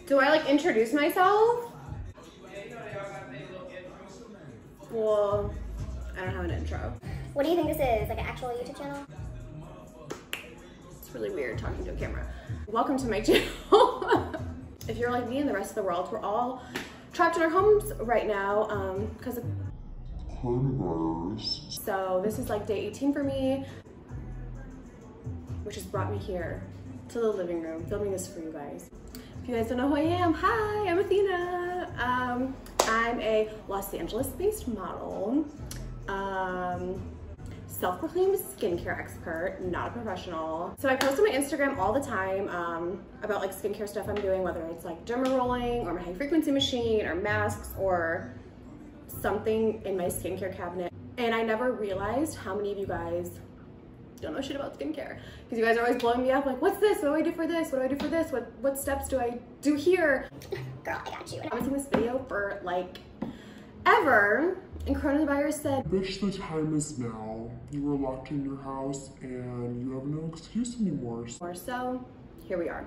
Do I like introduce myself? Well, I don't have an intro. What do you think this is? Like an actual YouTube channel? It's really weird talking to a camera. Welcome to my channel. If you're like me and the rest of the world, we're all trapped in our homes right now because of coronavirus. So this is like day 18 for me, which has brought me here to the living room, filming this for you guys. If you guys don't know who I am, hi, I'm Athena. I'm a Los Angeles-based model, self-proclaimed skincare expert, not a professional. So I post on my Instagram all the time about like skincare stuff I'm doing, whether it's like derma rolling or my high frequency machine or masks or something in my skincare cabinet. And I never realized how many of you guys don't know shit about skincare, because you guys are always blowing me up like, what's this? What do I do for this? What do I do for this? What steps do I do here? Girl, I got you. I've been making this video for like ever, and coronavirus said, bitch, the time is now. You are locked in your house and you have no excuse anymore. So here we are.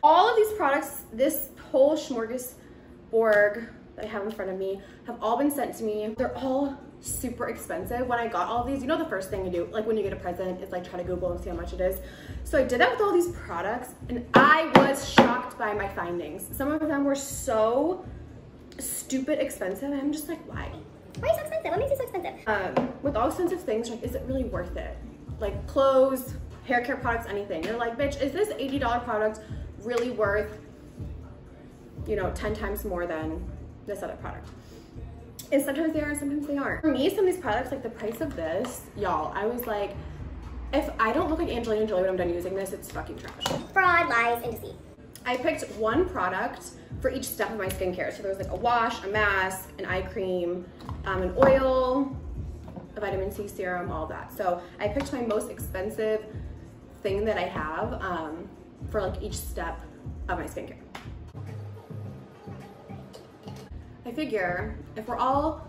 All of these products, this whole smorgasbord that I have in front of me, have all been sent to me. They're all super expensive. When I got all of these, you know the first thing you do, like when you get a present, is like try to Google and see how much it is. So I did that with all these products, and I was shocked by my findings. Some of them were so stupid expensive, and I'm just like, why? Why are you so expensive? What makes you so expensive? With all expensive things, like, is it really worth it? Like clothes, hair care products, anything. You're like, bitch, is this $80 product really worth, you know, 10 times more than this other product? And sometimes they are, and sometimes they aren't. For me, some of these products, like the price of this, y'all, I was like, if I don't look like Angelina Jolie when I'm done using this, it's fucking trash. Fraud, lies, and deceit. I picked one product for each step of my skincare. So there was like a wash, a mask, an eye cream, an oil, a vitamin C serum, all of that. So I picked my most expensive thing that I have for like each step of my skincare. I figure if we're all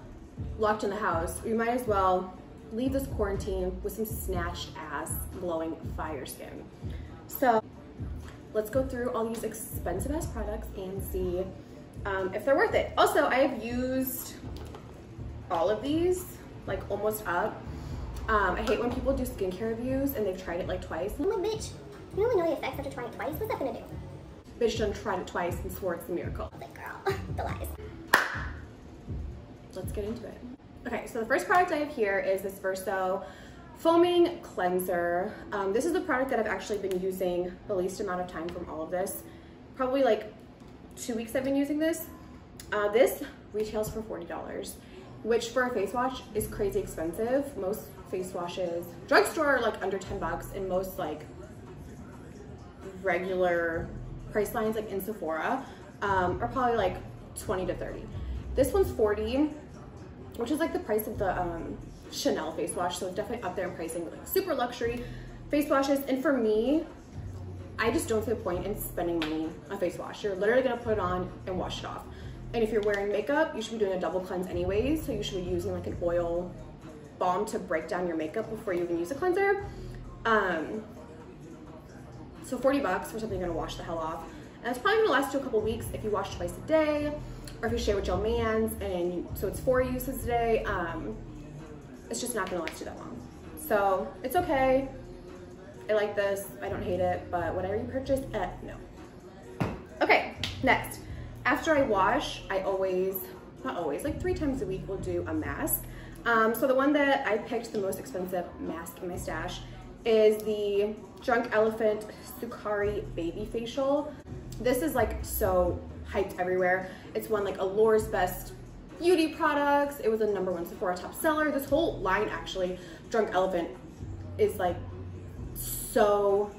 locked in the house, we might as well leave this quarantine with some snatched ass, glowing fire skin. So let's go through all these expensive ass products and see if they're worth it. Also, I have used all of these, like almost up. I hate when people do skincare reviews and they've tried it like twice. I'm like, bitch, you only know the effects after trying it twice. What's that gonna do? Bitch done tried it twice and swore it's a miracle. Like, girl, the lies. Let's get into it. Okay, so the first product I have here is this Verso Foaming Cleanser. This is the product that I've actually been using the least amount of time from all of this. Probably like 2 weeks I've been using this. This retails for $40, which for a face wash is crazy expensive. Most face washes, drugstore, are like under 10 bucks, and most like regular price lines like in Sephora are probably like 20 to 30. This one's 40, which is like the price of the Chanel face wash, so it's definitely up there in pricing with like super luxury face washes. And for me, I just don't see the point in spending money on face wash. You're literally gonna put it on and wash it off. And if you're wearing makeup, you should be doing a double cleanse anyways, so you should be using like an oil balm to break down your makeup before you even use a cleanser. So 40 bucks for something you're gonna wash the hell off. And it's probably gonna last you a couple weeks if you wash twice a day, or if you share with your mans, and so it's 4 uses a day. It's just not gonna last you that long. So it's okay. I like this, I don't hate it, but whatever you purchase, no. Okay, next. After I wash, I always, not always, like 3 times a week will do a mask. So the one that I picked, the most expensive mask in my stash, is the Drunk Elephant Sukari Baby Facial. This is like so hyped everywhere. It's won like Allure's Best Beauty Products. It was a #1 Sephora top seller. This whole line, actually, Drunk Elephant, is like so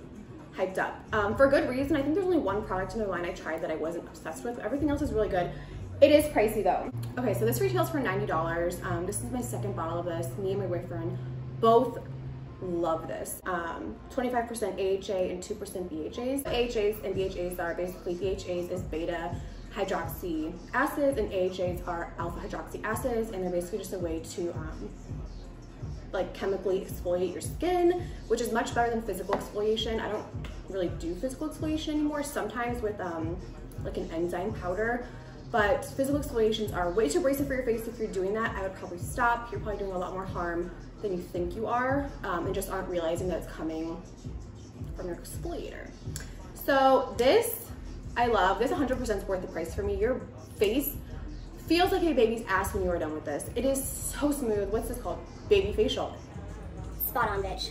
hyped up for good reason. I think there's only one product in the line I tried that I wasn't obsessed with. Everything else is really good. It is pricey though. Okay, so this retails for $90. This is my second bottle of this. Me and my boyfriend both love this. 25% AHA and 2% BHAs. AHAs and BHAs are basically, BHAs is beta hydroxy acids and AHAs are alpha hydroxy acids, and they're basically just a way to like chemically exfoliate your skin, which is much better than physical exfoliation. I don't really do physical exfoliation anymore, sometimes with like an enzyme powder. But physical exfoliations are way too abrasive for your face. If you're doing that, I would probably stop. You're probably doing a lot more harm than you think you are, and just aren't realizing that it's coming from your exfoliator. So this, I love. This 100% is worth the price for me. Your face feels like a baby's ass when you are done with this. It is so smooth. What's this called? Baby facial. Spot on, bitch.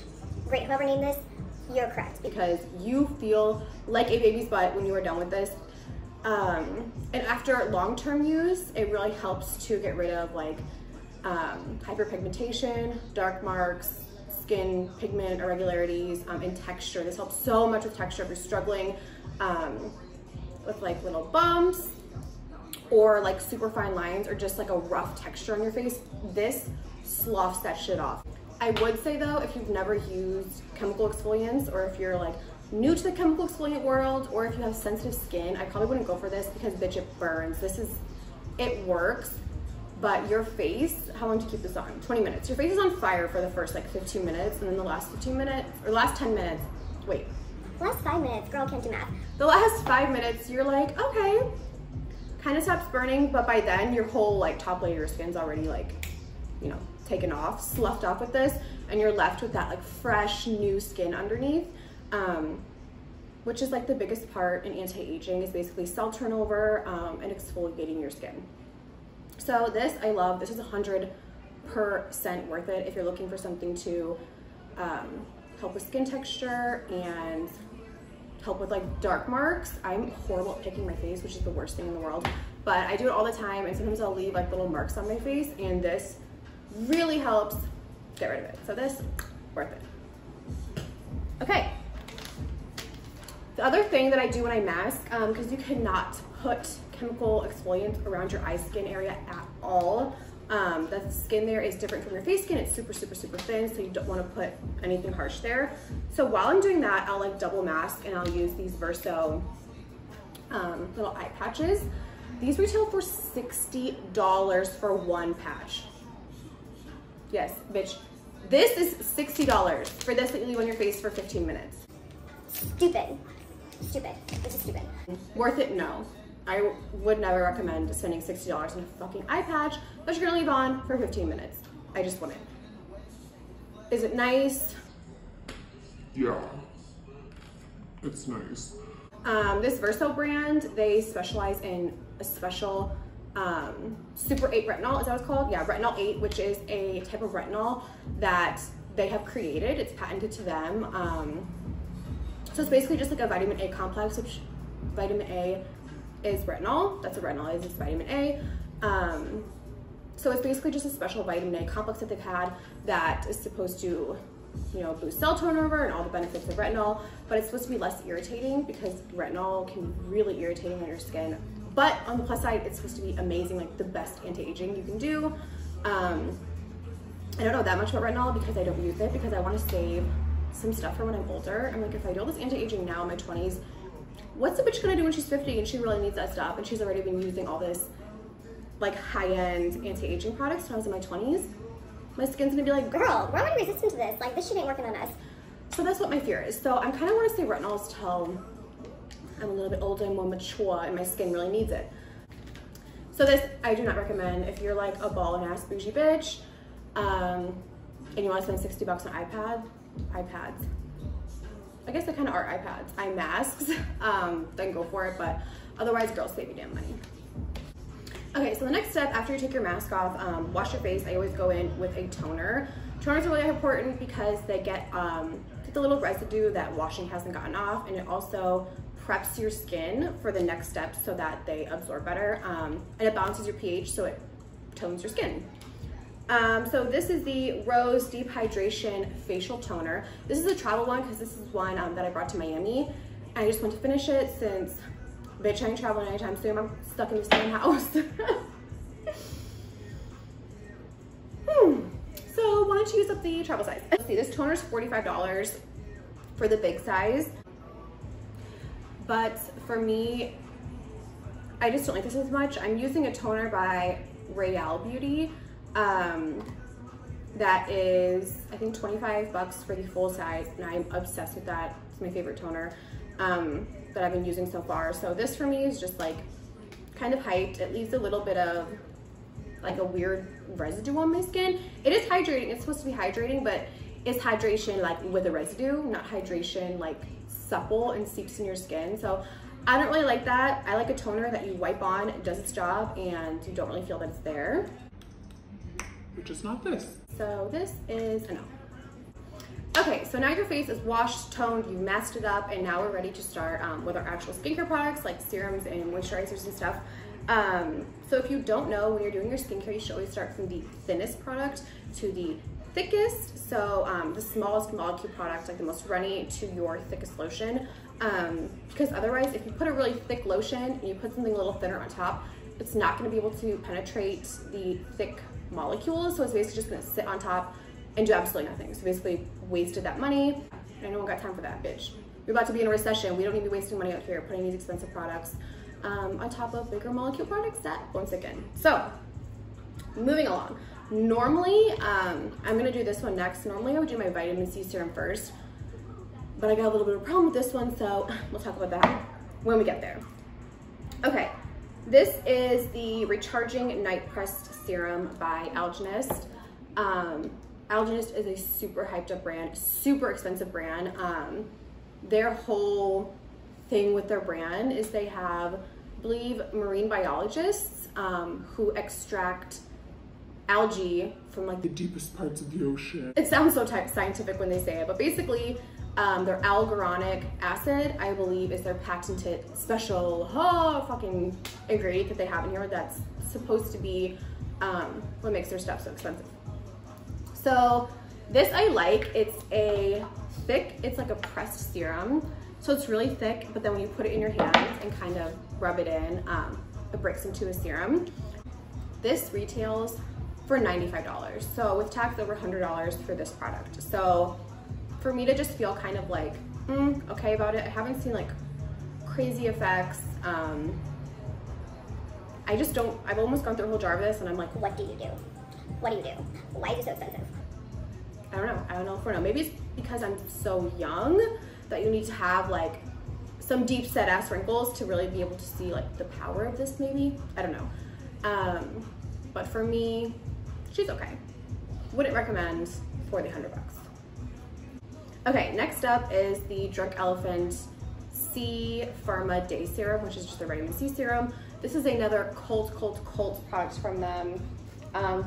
Great, whoever named this, you're correct. Because you feel like a baby's butt when you are done with this. And after long-term use, it really helps to get rid of like hyperpigmentation, dark marks, skin pigment irregularities, and texture. This helps so much with texture if you're struggling with like little bumps or like super fine lines or just like a rough texture on your face. This sloughs that shit off. I would say though, if you've never used chemical exfoliants, or if you're like new to the chemical exfoliant world, or if you have sensitive skin, I probably wouldn't go for this because bitch, it burns. It works, but your face, how long to keep this on? 20 minutes. Your face is on fire for the first like 15 minutes, and then the last 15 minutes, or last 10 minutes, wait. The last 5 minutes, girl can't do math. The last 5 minutes, you're like, okay, kind of stops burning, but by then your whole like top layer of your skin's already like, you know, taken off, sloughed off with this, and you're left with that like fresh new skin underneath, which is like the biggest part in anti-aging, is basically cell turnover and exfoliating your skin. So this I love. This is 100% worth it if you're looking for something to help with skin texture and help with like dark marks. I'm horrible at picking my face, which is the worst thing in the world, but I do it all the time, and sometimes I'll leave like little marks on my face, and this really helps get rid of it. So this, worth it. Okay. The other thing that I do when I mask, because you cannot put chemical exfoliant around your eye skin area at all. The skin there is different from your face skin. It's super, super, super thin, so you don't want to put anything harsh there. So while I'm doing that, I'll like double mask, and I'll use these Verso little eye patches. These retail for $60 for one patch. Yes, bitch. This is $60 for this that you leave on your face for 15 minutes. Stupid. Stupid. This is stupid. Worth it? No. I would never recommend spending $60 on a fucking eye patch that you're gonna leave on for 15 minutes. I just wouldn't. Is it nice? Yeah, it's nice. This Verso brand, they specialize in a special Super 8 retinol, is that what it's called? Yeah, retinol 8, which is a type of retinol that they have created. It's patented to them. So it's basically just like a vitamin A complex, which vitamin A is retinol. That's what retinol is, it's vitamin A. So it's basically just a special vitamin A complex that they've had that is supposed to, you know, boost cell turnover and all the benefits of retinol, but it's supposed to be less irritating because retinol can be really irritating on your skin. But on the plus side, it's supposed to be amazing, like the best anti-aging you can do. I don't know that much about retinol because I don't use it, because I want to save some stuff for when I'm older. I'm like, if I do all this anti-aging now in my 20s, what's the bitch gonna do when she's 50 and she really needs that stuff, and she's already been using all this like high-end anti-aging products when I was in my 20s? My skin's gonna be like, Girl, we're already resistant to this. Like, this shit ain't working on us. So that's what my fear is. So I'm kind of want to say retinols till I'm a little bit older and more mature and my skin really needs it. So this I do not recommend if you're like a ball and ass bougie bitch, and you want to spend $60 on iPads. I guess they kind of are iPads, eye masks. Then go for it, but otherwise, girls, save your damn money. Okay, so the next step after you take your mask off, wash your face. I always go in with a toner. Toners are really important because they get the little residue that washing hasn't gotten off, and it also preps your skin for the next steps so that they absorb better, and it balances your pH so it tones your skin. So this is the Rose Deep Hydration Facial Toner. This is a travel one because this is one that I brought to Miami. I just want to finish it since, bitch, I ain't traveling anytime soon. I'm stuck in the same house. So why don't you use up the travel size? Let's see, this toner is $45 for the big size. But for me, I just don't like this as much. I'm using a toner by Real Beauty. That is, I think, $25 for the full size, and I'm obsessed with that. It's my favorite toner that I've been using so far. So this for me is just like kind of hyped. It leaves a little bit of like a weird residue on my skin. It is hydrating, it's supposed to be hydrating, but it's hydration like with a residue, not hydration like supple and seeps in your skin. So I don't really like that. I like a toner that you wipe on, it does its job, and you don't really feel that it's there. Which is not this. So this is a no. Okay, so now your face is washed, toned, you masked it up, and now we're ready to start with our actual skincare products like serums and moisturizers and stuff. So if you don't know, when you're doing your skincare, you should always start from the thinnest product to the thickest. So the smallest molecule product, like the most runny, to your thickest lotion. Because otherwise, if you put a really thick lotion and you put something a little thinner on top, it's not going to be able to penetrate the thick molecules. So it's basically just going to sit on top and do absolutely nothing. So basically wasted that money. And no one got time for that, bitch. We're about to be in a recession. We don't need to be wasting money out here putting these expensive products on top of bigger molecule products that won't stick in. So moving along. Normally, I'm gonna do this one next. Normally I would do my vitamin C serum first, but I got a little bit of a problem with this one, so we'll talk about that when we get there. Okay, this is the Recharging Night Pressed Serum by Algenist. Algenist is a super hyped up brand, super expensive brand. Their whole thing with their brand is they have, I believe, marine biologists who extract algae from like the deepest parts of the ocean. It sounds so scientific when they say it, but basically their algoronic acid, I believe, is their patented special fucking ingredient that they have in here that's supposed to be what makes their stuff so expensive. So this I like. It's a thick, it's like a pressed serum. So it's really thick, but then when you put it in your hands and kind of rub it in, it breaks into a serum. This retails for $95. So with tax, over $100 for this product. So for me to just feel kind of like, okay about it, I haven't seen like crazy effects. I just don't, I've almost gone through a whole jar of this and I'm like, what do you do? What do you do? Why is it so expensive? I don't know if I know. Maybe it's because I'm so young that you need to have like some deep set ass wrinkles to really be able to see like the power of this, maybe. I don't know. But for me, she's okay. Wouldn't recommend for the $100. Okay, next up is the Drunk Elephant C Pharma Day Serum, which is just a vitamin C serum. This is another cult product from them.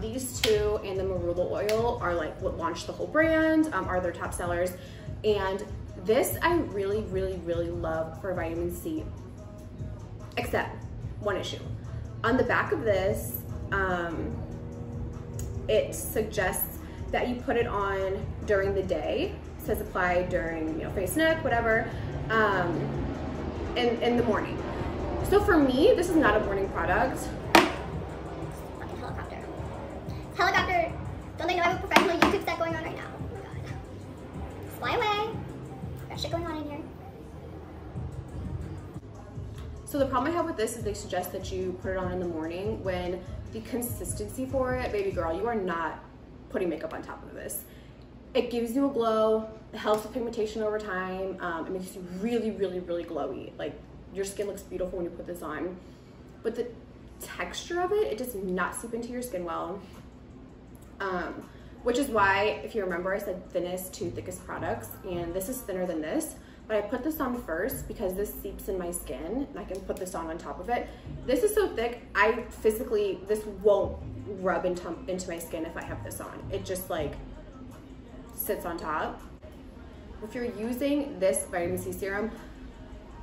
These two and the marula oil are like what launched the whole brand, are their top sellers. And this I really love for vitamin C, except one issue. On the back of this, it suggests that you put it on during the day. It says apply during, you know, face, neck, whatever, in the morning. So for me, this is not a morning product. Fucking helicopter. Helicopter! Don't they know I have a professional YouTube set going on right now? Oh my god. Fly away. Got shit going on in here. So the problem I have with this is they suggest that you put it on in the morning when the consistency for it, baby girl, you are not putting makeup on top of this. It gives you a glow, it helps with pigmentation over time, it makes you really glowy. Like, your skin looks beautiful when you put this on. But the texture of it, it does not seep into your skin well. Which is why, if you remember, I said thinnest to thickest products, and this is thinner than this. But I put this on first because this seeps in my skin, and I can put this on top of it. This is so thick, this won't rub into my skin if I have this on. It just like sits on top. If you're using this vitamin C serum,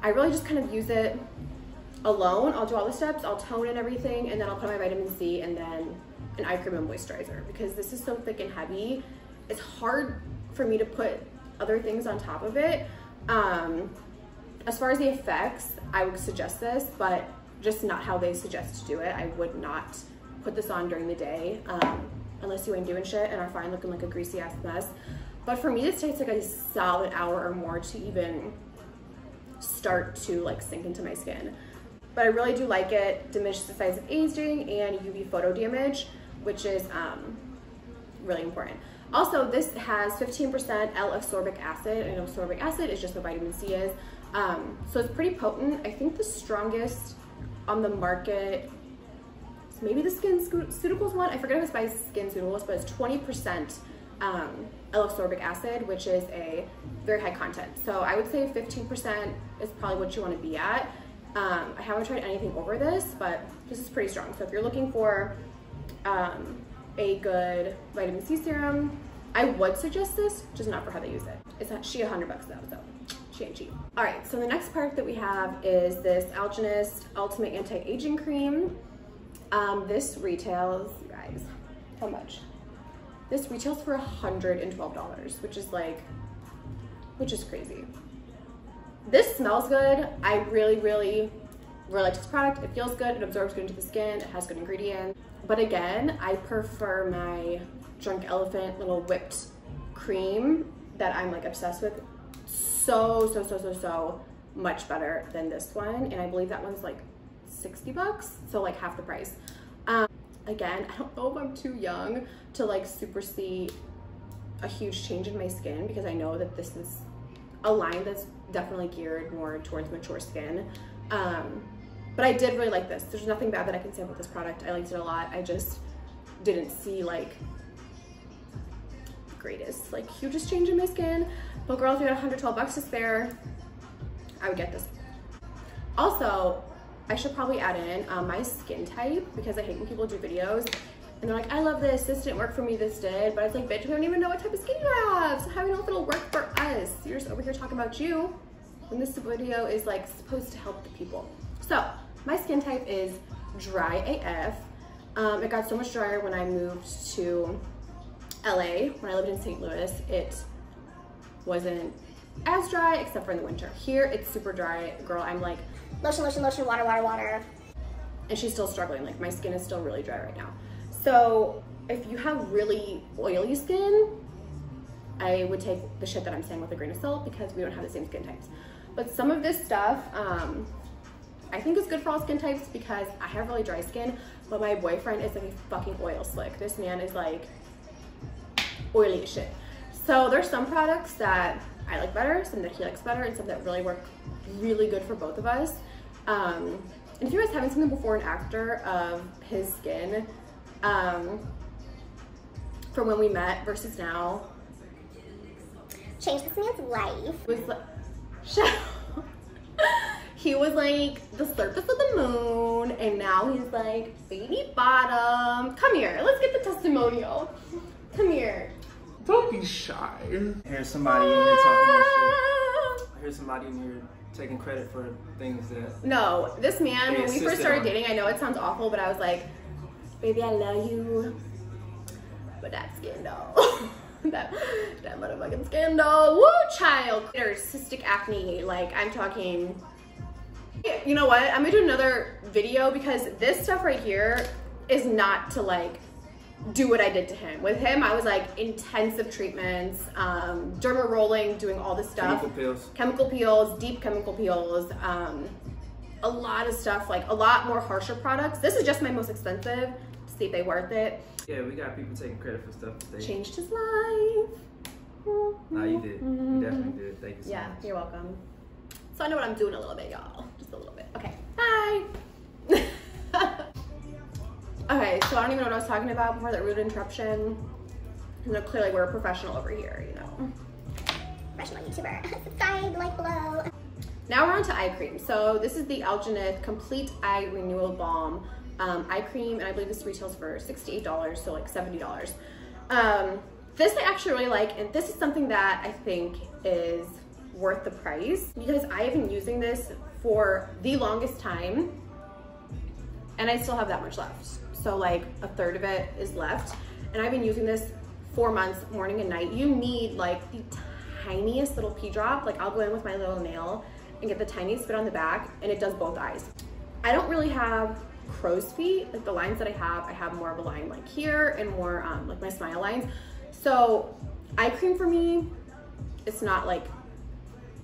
I really just kind of use it alone. I'll do all the steps, I'll tone and everything, and then I'll put my vitamin C and then an eye cream and moisturizer. Because this is so thick and heavy, it's hard for me to put other things on top of it. As far as the effects, I would suggest this, but just not how they suggest to do it. I would not put this on during the day, unless you ain't doing shit and are fine looking like a greasy ass mess. But for me, this takes like a solid hour or more to even start to like sink into my skin. But I really do like it. Diminishes the signs of aging and UV photo damage, which is really important. Also, this has 15% L-ascorbic acid, and ascorbic acid is just what vitamin C is. So it's pretty potent. I think the strongest on the market is maybe the SkinCeuticals one. I forget if it's by SkinCeuticals, but it's 20% L-ascorbic acid, which is a very high content. So I would say 15% is probably what you want to be at. I haven't tried anything over this, but this is pretty strong. So if you're looking for a good vitamin C serum, I would suggest this, just not for how they use it. It's not, she $100 though, so she ain't cheap. All right, so the next product that we have is this Algenist Ultimate Anti-Aging Cream. This retails, you guys, how much? This retails for $112, which is crazy. This smells good. I really like this product. It feels good, it absorbs good into the skin, it has good ingredients. But again, I prefer my Drunk Elephant little whipped cream that I'm like obsessed with so much better than this one. And I believe that one's like $60, so like half the price. Again, I don't know if I'm too young to like super see a huge change in my skin, because I know that this is a line that's definitely geared more towards mature skin. But I did really like this. There's nothing bad that I can say about this product. I liked it a lot. I just didn't see like the greatest, like hugest change in my skin. But girl, if you got $112 to spare, I would get this. Also, I should probably add in my skin type, because I hate when people do videos and they're like, I love this didn't work for me, this did. But it's like, bitch, we don't even know what type of skin you have. So how do we know if it'll work for us? You're just over here talking about you when this video is like supposed to help the people. So my skin type is dry AF. It got so much drier when I moved to LA. When I lived in St. Louis, it wasn't as dry except for in the winter. Here, it's super dry. Girl, I'm like, lotion, water. And she's still struggling. Like, my skin is still really dry right now. So if you have really oily skin, I would take the shit that I'm saying with a grain of salt, because we don't have the same skin types. But some of this stuff, I think is good for all skin types, because I have really dry skin, but my boyfriend is like a fucking oil slick. This man is like oily as shit. So there's some products that I like better, some that he likes better, and some that really work really good for both of us. And if you guys haven't seen the before and after of his skin, from when we met versus now, changed this man's life. Was like, he was like the surface of the moon, and now he's like baby bottom. Come here, let's get the testimonial. Come here. Don't be shy. Here's somebody in here talking that shit. Here's somebody in here taking credit for things that... No, this man, when we first started on. dating, I know it sounds awful, but I was like, baby, I love you, but that skin though. that motherfucking skin though. Woo, child. There's cystic acne, like I'm talking. You know what? I'm gonna do another video, because this stuff right here is not to like do what I did to him. With him, I was like intensive treatments, derma rolling, doing all this stuff. Chemical peels, deep chemical peels, a lot of stuff, like a lot more harsher products. This is just my most expensive, to see if they worth it. Yeah, we got people taking credit for stuff that they... Changed his life. Nah, you did. You definitely did. Thank you so much. Yeah, you're welcome. So I know what I'm doing a little bit, y'all. Just a little bit. Okay, bye. Okay, so I don't even know what I was talking about before that rude interruption. You know, clearly we're a professional over here, you know. Professional YouTuber. Subscribe, like below. Now we're on to eye cream. So this is the Algenist Complete Eye Renewal Balm eye cream, and I believe this retails for $68, so like $70. This I actually really like, and this is something that I think is worth the price, because I have been using this for the longest time, and I still have that much left. So like a third of it is left, and I've been using this 4 months, morning and night. You need like the tiniest little pea drop. Like I'll go in with my little nail and get the tiniest bit on the back, and it does both eyes. I don't really have crow's feet. Like the lines that I have more of a line like here, and more like my smile lines. So eye cream for me, it's not like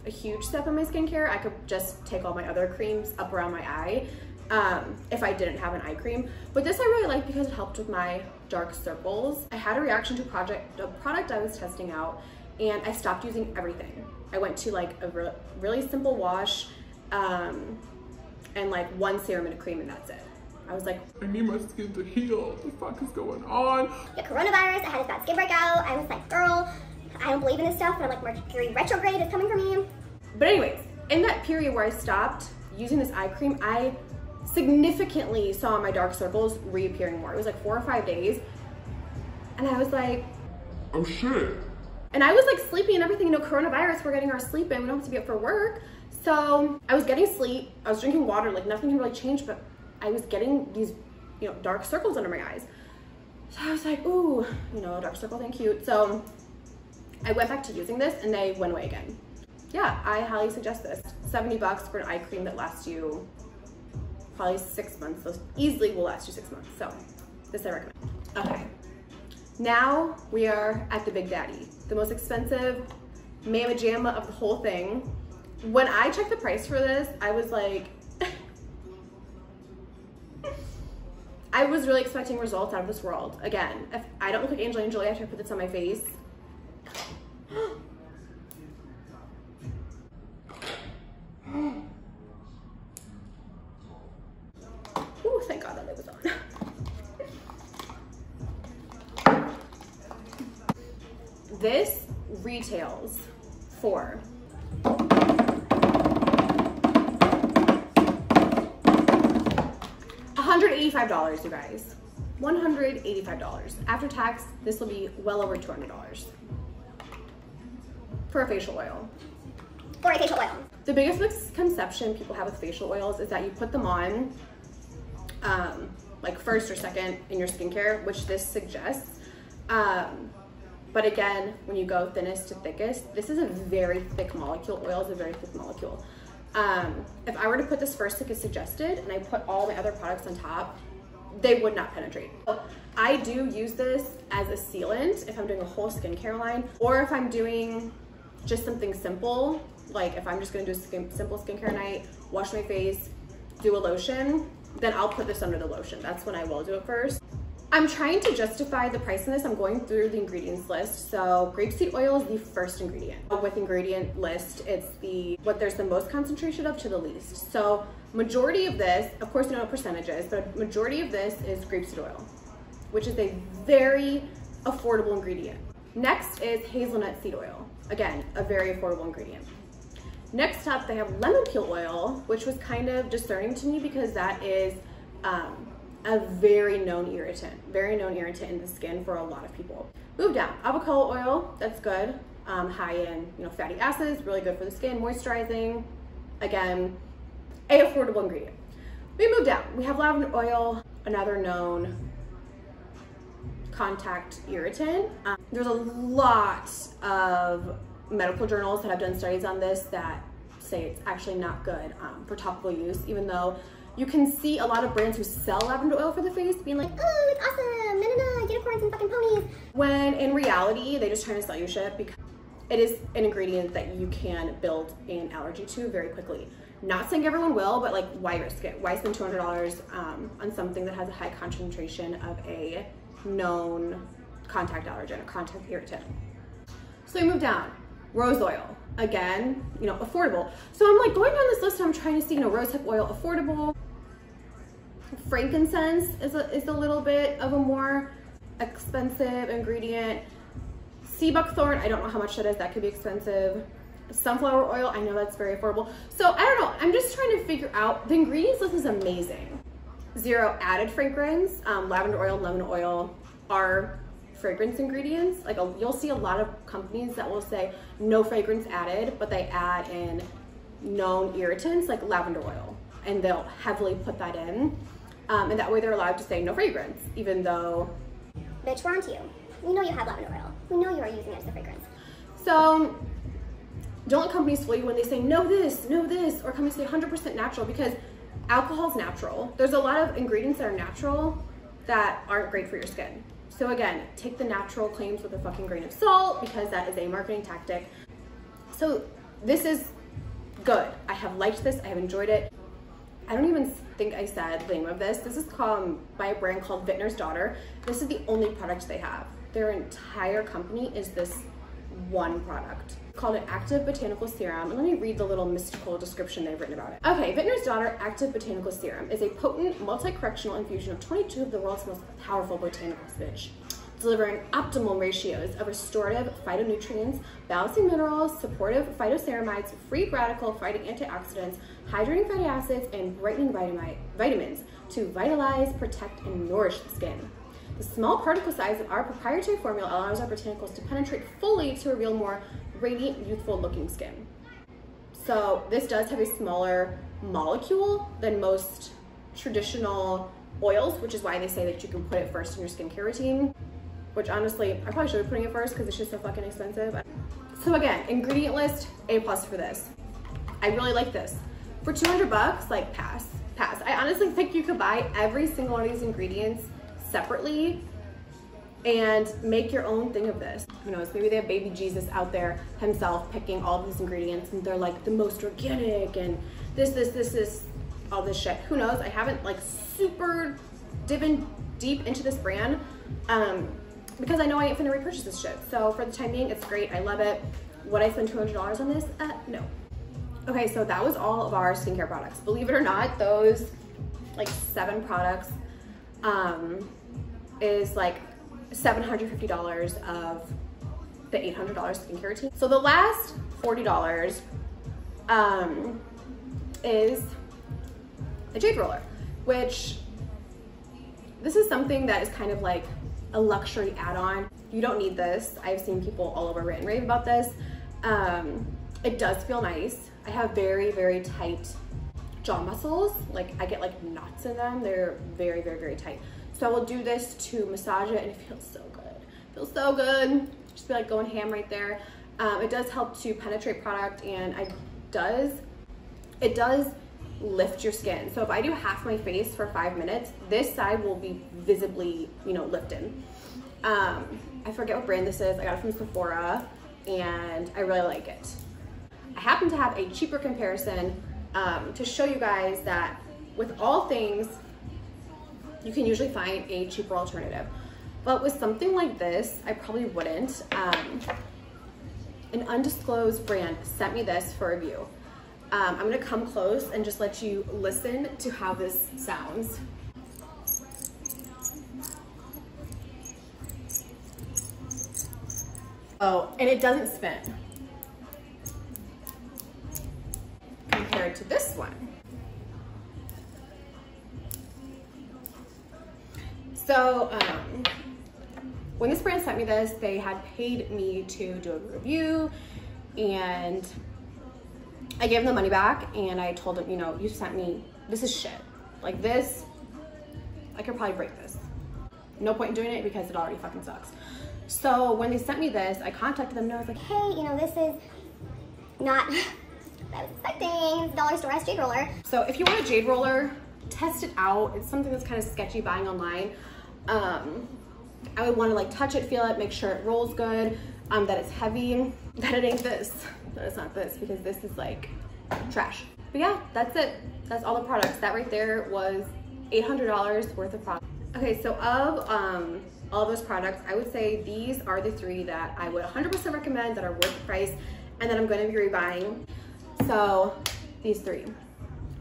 a huge step in my skincare. I could just take all my other creams up around my eye. if I didn't have an eye cream. But this I really like because it helped with my dark circles. I had a reaction to a product I was testing out, and I stopped using everything. I went to like a really simple wash and like one serum and a cream, and that's it. I was like, I need my skin to heal. What the fuck is going on? The coronavirus, I had a bad skin breakout. I was like, girl, I don't believe in this stuff, but I'm like, Mercury retrograde is coming for me. But anyways, in that period where I stopped using this eye cream, I significantly saw my dark circles reappearing more. It was like 4 or 5 days. And I was like, oh shit. And I was like sleepy and everything, you know, coronavirus, we're getting our sleep in, we don't have to be up for work. So I was getting sleep, I was drinking water, like nothing had really changed, but I was getting these, you know, dark circles under my eyes. So I was like, ooh, you know, dark circles ain't cute. So I went back to using this and they went away again. Yeah, I highly suggest this. $70 for an eye cream that lasts you probably 6 months. So easily will last you 6 months. So this I recommend. Okay, now we are at the Big Daddy, the most expensive mamma jamma of the whole thing. When I checked the price for this, I was like, I was really expecting results out of this world. Again, if I don't look like Angelina Jolie after I put this on my face. Ooh, thank God that it was on. This retails for $185, you guys. $185. After tax, this will be well over $200 for a facial oil. For a facial oil. The biggest misconception people have with facial oils is that you put them on like first or second in your skincare, which this suggests. But again, when you go thinnest to thickest, this is a very thick molecule. Oil is a very thick molecule. If I were to put this first like it's suggested and I put all my other products on top, they would not penetrate. So I do use this as a sealant if I'm doing a whole skincare line, or if I'm doing just something simple, like if I'm just gonna do a simple skincare night, wash my face, do a lotion, then I'll put this under the lotion. That's when I will do it first. I'm trying to justify the price in this. I'm going through the ingredients list. So grapeseed oil is the first ingredient. With ingredient list, it's what there's the most concentration of to the least. So majority of this, of course, you know what percentages, but majority of this is grapeseed oil, which is a very affordable ingredient. Next is hazelnut seed oil. Again, a very affordable ingredient. Next up, they have lemon peel oil, which was kind of discerning to me because that is a very known irritant in the skin for a lot of people. Move down, avocado oil, that's good. High in, you know, fatty acids, really good for the skin, moisturizing. Again, a affordable ingredient. We move down, we have lavender oil, another known contact irritant. There's a lot of medical journals that have done studies on this that say it's actually not good for topical use, even though you can see a lot of brands who sell lavender oil for the face being like, oh, it's awesome, unicorns and fucking ponies. When in reality, they just trying to sell you shit because it is an ingredient that you can build an allergy to very quickly. Not saying everyone will, but like, why risk it? Why spend $200 on something that has a high concentration of a known contact allergen or contact irritant? So we move down, rose oil. Again, you know, affordable. So I'm like going down this list and I'm trying to see, you know, rosehip oil, affordable. Frankincense is a little bit of a more expensive ingredient. Sea buckthorn, I don't know how much that is, that could be expensive. Sunflower oil, I know that's very affordable. So I don't know, I'm just trying to figure out, the ingredients list is amazing. Zero added fragrance, lavender oil, lemon oil are fragrance ingredients. Like you'll see a lot of companies that will say no fragrance added, but they add in known irritants like lavender oil, and they'll heavily put that in. And that way they're allowed to say no fragrance, even though... Bitch, we're on to you. We know you have lavender oil. We know you are using it as a fragrance. So don't let companies fool you when they say no this, or companies say 100% natural, because alcohol is natural. There's a lot of ingredients that are natural that aren't great for your skin. So again, take the natural claims with a fucking grain of salt, because that is a marketing tactic. So this is good. I have liked this, I have enjoyed it. I don't even think I said the name of this. This is called by a brand called Vintner's Daughter. This is the only product they have. Their entire company is this one product. It's called an active botanical serum. And let me read the little mystical description they've written about it. Okay, Vintner's Daughter Active Botanical Serum is a potent multi-correctional infusion of 22 of the world's most powerful botanicals, bitch, delivering optimal ratios of restorative phytonutrients, balancing minerals, supportive phytoceramides, free radical fighting antioxidants, hydrating fatty acids, and brightening vitamins to vitalize, protect, and nourish the skin. The small particle size of our proprietary formula allows our botanicals to penetrate fully to reveal more radiant, youthful looking skin. So this does have a smaller molecule than most traditional oils, which is why they say that you can put it first in your skincare routine, which honestly, I probably should be putting it first because it's just so fucking expensive. So again, ingredient list, A+ for this. I really like this. For 200 bucks, like pass. I honestly think you could buy every single one of these ingredients separately and make your own thing of this. Who knows, maybe they have baby Jesus out there himself picking all of these ingredients and they're like the most organic and this, all this shit. Who knows? I haven't like super diven deep into this brand because I know I ain't finna repurchase this shit. So for the time being, it's great. I love it. Would I spend $200 on this? No. Okay, so that was all of our skincare products. Believe it or not, those like 7 products is like $750 of the $800 skincare routine. So the last $40 is a jade roller, which this is something that is kind of like a luxury add-on. You don't need this. I've seen people all over rant and rave about this. It does feel nice. I have very, very tight jaw muscles. Like I get like knots in them. They're very, very, very tight. So I will do this to massage it and it feels so good. It feels so good. Just feel like going ham right there. It does help to penetrate product and it does lift your skin. So if I do half my face for 5 minutes, this side will be visibly, you know, lifted. I forget what brand this is. I got it from Sephora and I really like it. I happen to have a cheaper comparison to show you guys that with all things, you can usually find a cheaper alternative. But with something like this, I probably wouldn't. An undisclosed brand sent me this for review. I'm gonna come close and just let you listen to how this sounds. Oh, and it doesn't spin. Compared to this one. So, when this brand sent me this, they had paid me to do a review and I gave them the money back and I told them, you know, you sent me, this is shit. Like this, I could probably break this. No point in doing it because it already fucking sucks. So when they sent me this, I contacted them and I was like, hey, you know, this is not what I was expecting. It's a dollar store jade roller. So if you want a jade roller, test it out. It's something that's kind of sketchy buying online. I would want to like touch it, feel it, make sure it rolls good, that it's heavy, that it ain't this, that it's not this, because this is like trash. But yeah, that's it. That's all the products. That right there was $800 worth of product. Okay, so of all those products, I would say these are the 3 that I would 100% recommend that are worth the price and that I'm going to be rebuying. So these 3.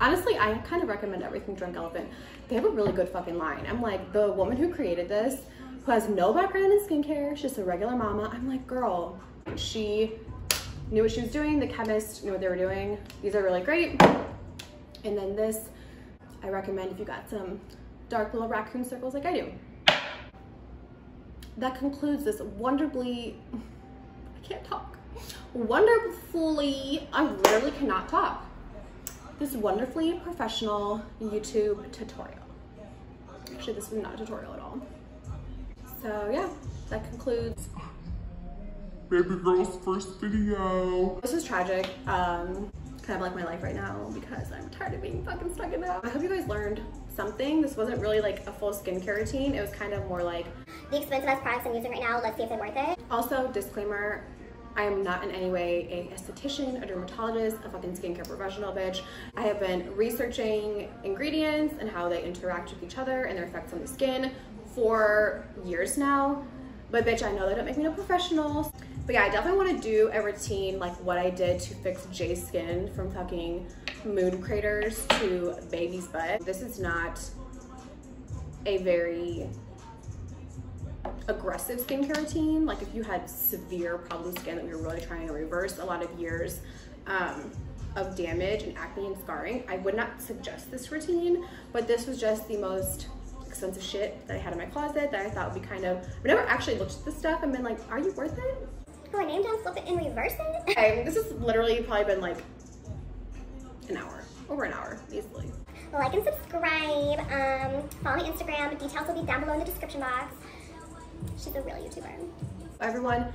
Honestly, I kind of recommend everything Drunk Elephant. They have a really good fucking line. I'm like, the woman who created this, who has no background in skincare, she's just a regular mama. I'm like, girl, she knew what she was doing. The chemist knew what they were doing. These are really great. And then this, I recommend if you got some dark little raccoon circles like I do. That concludes this wonderfully, I can't talk. Wonderfully, I literally cannot talk. This wonderfully professional YouTube tutorial. Actually, this was not a tutorial at all. So yeah, that concludes Baby girl's first video. This is tragic. Kind of like my life right now because I'm tired of being fucking stuck in that. I hope you guys learned something. This wasn't really like a full skincare routine. It was kind of more like the expensive products I'm using right now. Let's see if they're worth it. Also, disclaimer, I am not in any way a esthetician, a dermatologist, a fucking skincare professional, bitch. I have been researching ingredients and how they interact with each other and their effects on the skin for years now. But bitch, I know that don't make me no professional. But yeah, I definitely want to do a routine like what I did to fix Jay's skin from fucking moon craters to baby's butt. This is not a very aggressive skincare routine. Like if you had severe problem skin that we were really trying to reverse a lot of years of damage and acne and scarring, I would not suggest this routine, but this was just the most expensive shit that I had in my closet that I thought would be kind of, I've never actually looked at this stuff and been like, are you worth it? Oh, I named down, flip it, and reverse it? Okay, this has literally probably been like an hour, over an hour, easily. Like and subscribe, follow me Instagram, details will be down below in the description box. She's a real YouTuber. Everyone,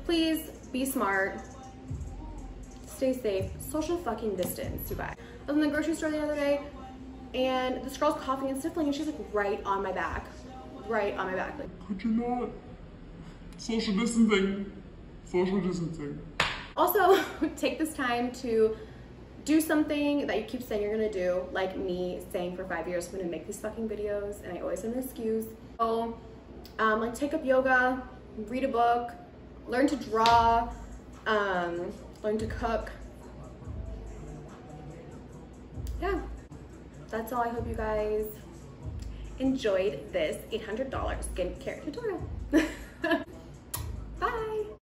please be smart, stay safe, social fucking distance, you guys. I was in the grocery store the other day and this girl's coughing and sniffling and she's like right on my back. Right on my back. Like, Could you not? Social distancing. Social distancing. also, take this time to do something that you keep saying you're gonna do, like me saying for 5 years I'm gonna make these fucking videos and I always have an excuse. So, like take up yoga, read a book, learn to draw, learn to cook. Yeah, that's all. I hope you guys enjoyed this $800 skincare tutorial.